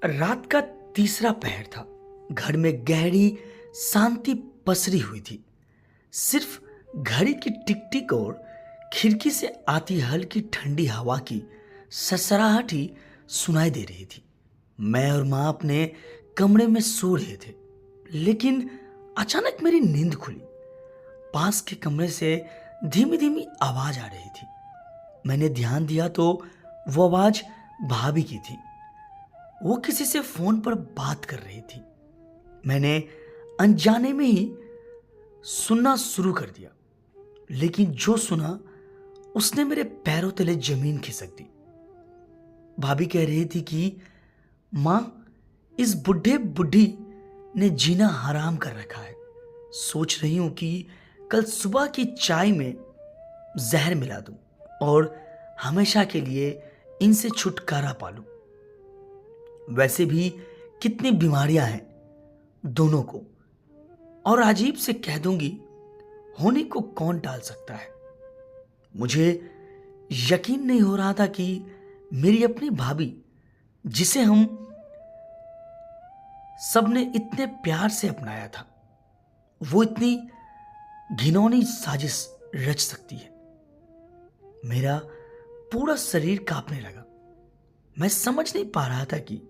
रात का तीसरा पहर था। घर में गहरी शांति पसरी हुई थी। सिर्फ घड़ी की टिक टिक और खिड़की से आती हल्की ठंडी हवा की ससराहट ही सुनाई दे रही थी। मैं और माँ अपने कमरे में सो रहे थे, लेकिन अचानक मेरी नींद खुली। पास के कमरे से धीमी धीमी आवाज आ रही थी। मैंने ध्यान दिया तो वो आवाज भाभी की थी। वो किसी से फोन पर बात कर रही थी। मैंने अनजाने में ही सुनना शुरू कर दिया, लेकिन जो सुना उसने मेरे पैरों तले जमीन खिसक दी। भाभी कह रही थी कि मां, इस बुढ़े बुढ़ी ने जीना हराम कर रखा है। सोच रही हूं कि कल सुबह की चाय में जहर मिला दूं और हमेशा के लिए इनसे छुटकारा पालूं। वैसे भी कितनी बीमारियां हैं दोनों को, और अजीब से कह दूंगी, होने को कौन टाल सकता है। मुझे यकीन नहीं हो रहा था कि मेरी अपनी भाभी, जिसे हम सबने इतने प्यार से अपनाया था, वो इतनी घिनौनी साजिश रच सकती है। मेरा पूरा शरीर कांपने लगा। मैं समझ नहीं पा रहा था कि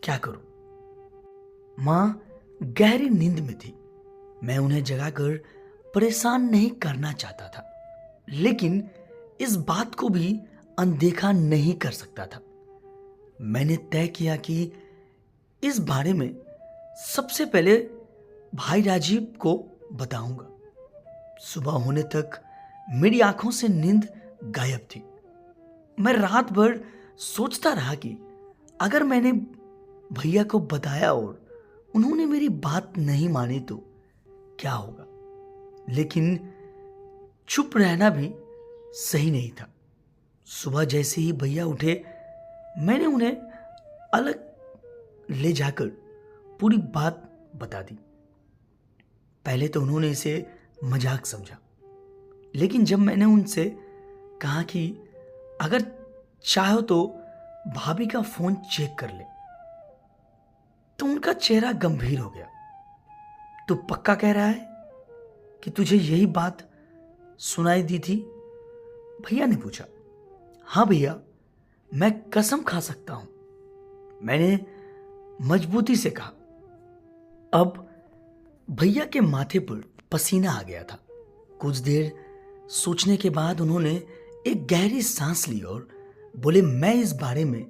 क्या करूं। मां गहरी नींद में थी। मैं उन्हें जगाकर परेशान नहीं करना चाहता था, लेकिन इस बात को भी अनदेखा नहीं कर सकता था। मैंने तय किया कि इस बारे में सबसे पहले भाई राजीव को बताऊंगा। सुबह होने तक मेरी आंखों से नींद गायब थी। मैं रात भर सोचता रहा कि अगर मैंने भैया को बताया और उन्होंने मेरी बात नहीं मानी तो क्या होगा। लेकिन चुप रहना भी सही नहीं था। सुबह जैसे ही भैया उठे, मैंने उन्हें अलग ले जाकर पूरी बात बता दी। पहले तो उन्होंने इसे मजाक समझा, लेकिन जब मैंने उनसे कहा कि अगर चाहो तो भाभी का फोन चेक कर ले, तो उनका चेहरा गंभीर हो गया। तू पक्का कह रहा है कि तुझे यही बात सुनाई दी थी? भैया ने पूछा। हाँ भैया, मैं कसम खा सकता हूं, मैंने मजबूती से कहा। अब भैया के माथे पर पसीना आ गया था। कुछ देर सोचने के बाद उन्होंने एक गहरी सांस ली और बोले, मैं इस बारे में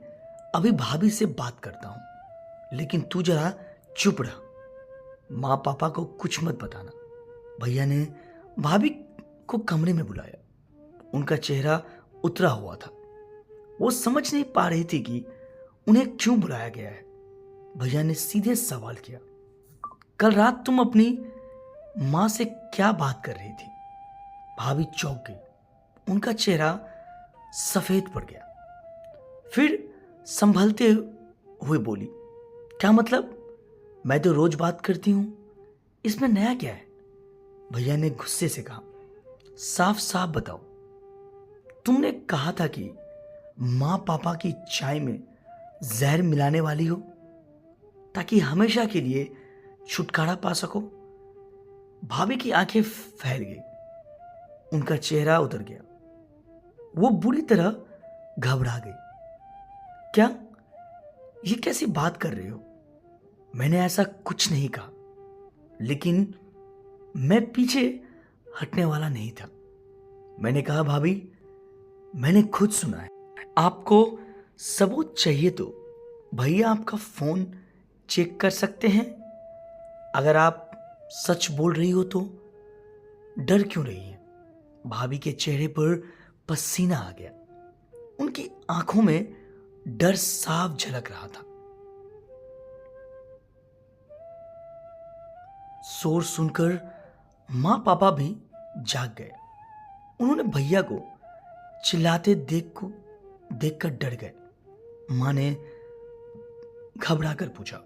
अभी भाभी से बात करता हूं, लेकिन तू जरा चुप रह। माँ पापा को कुछ मत बताना। भैया ने भाभी को कमरे में बुलाया। उनका चेहरा उतरा हुआ था। वो समझ नहीं पा रही थी कि उन्हें क्यों बुलाया गया है। भैया ने सीधे सवाल किया, कल रात तुम अपनी मां से क्या बात कर रही थी? भाभी चौंक गई। उनका चेहरा सफेद पड़ गया। फिर संभलते हुए बोली, क्या मतलब? मैं तो रोज बात करती हूं, इसमें नया क्या है? भैया ने गुस्से से कहा, साफ साफ बताओ। तुमने कहा था कि मां पापा की चाय में जहर मिलाने वाली हो ताकि हमेशा के लिए छुटकारा पा सको। भाभी की आंखें फैल गई। उनका चेहरा उतर गया। वो बुरी तरह घबरा गई। क्या? ये कैसी बात कर रहे हो? मैंने ऐसा कुछ नहीं कहा, लेकिन मैं पीछे हटने वाला नहीं था। मैंने कहा, भाभी, मैंने खुद सुना है। आपको सबूत चाहिए तो भैया आपका फोन चेक कर सकते हैं। अगर आप सच बोल रही हो तो डर क्यों रही है? भाभी के चेहरे पर पसीना आ गया। उनकी आंखों में डर साफ झलक रहा था। शोर सुनकर मां पापा भी जाग गए। उन्होंने भैया को चिल्लाते देखकर डर गए। मां ने घबरा कर पूछा,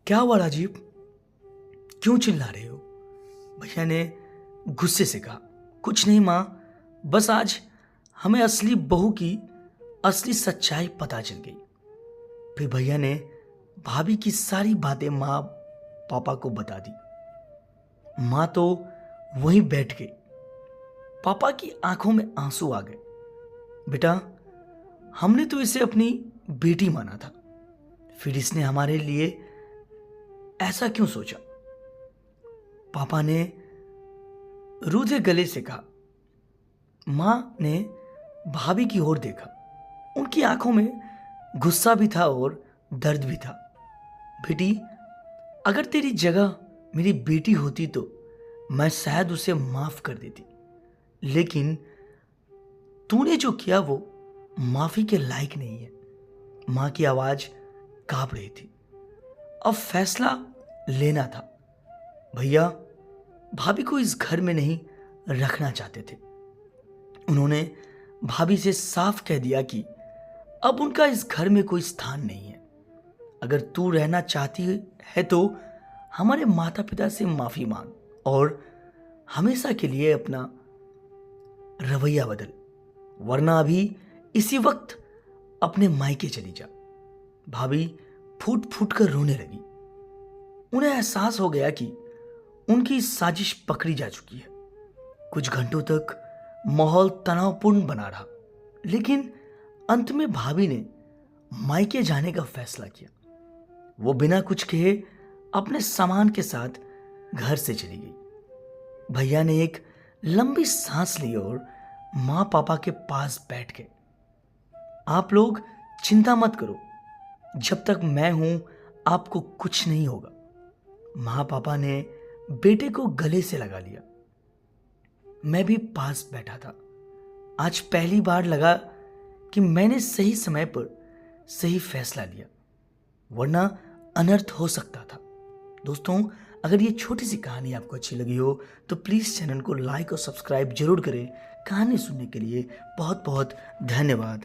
क्या हुआ राजीव? क्यों चिल्ला रहे हो? भैया ने गुस्से से कहा, कुछ नहीं मां, बस आज हमें असली बहू की असली सच्चाई पता चल गई। फिर भैया ने भाभी की सारी बातें माँ पापा को बता दी। माँ तो वहीं बैठ गई। पापा की आंखों में आंसू आ गए। बेटा, हमने तो इसे अपनी बेटी माना था, फिर इसने हमारे लिए ऐसा क्यों सोचा? पापा ने रूधे गले से कहा। माँ ने भाभी की ओर देखा। उनकी आंखों में गुस्सा भी था और दर्द भी था। बेटी, अगर तेरी जगह मेरी बेटी होती तो मैं शायद उसे माफ कर देती, लेकिन तूने जो किया वो माफी के लायक नहीं है। मां की आवाज कांप रही थी। अब फैसला लेना था। भैया भाभी को इस घर में नहीं रखना चाहते थे। उन्होंने भाभी से साफ कह दिया कि अब उनका इस घर में कोई स्थान नहीं है। अगर तू रहना चाहती है तो हमारे माता पिता से माफी मांग और हमेशा के लिए अपना रवैया बदल, वरना अभी इसी वक्त अपने मायके चली जा। भाभी फूट फूट कर रोने लगी। उन्हें एहसास हो गया कि उनकी साजिश पकड़ी जा चुकी है। कुछ घंटों तक माहौल तनावपूर्ण बना रहा, लेकिन अंत में भाभी ने मायके जाने का फैसला किया। वो बिना कुछ कहे अपने सामान के साथ घर से चली गई। भैया ने एक लंबी सांस ली और मां पापा के पास बैठ गए। आप लोग चिंता मत करो, जब तक मैं हूं आपको कुछ नहीं होगा। मां पापा ने बेटे को गले से लगा लिया। मैं भी पास बैठा था। आज पहली बार लगा कि मैंने सही समय पर सही फैसला लिया, वरना अनर्थ हो सकता था। दोस्तों, अगर ये छोटी सी कहानी आपको अच्छी लगी हो तो प्लीज़ चैनल को लाइक और सब्सक्राइब जरूर करें। कहानी सुनने के लिए बहुत बहुत धन्यवाद।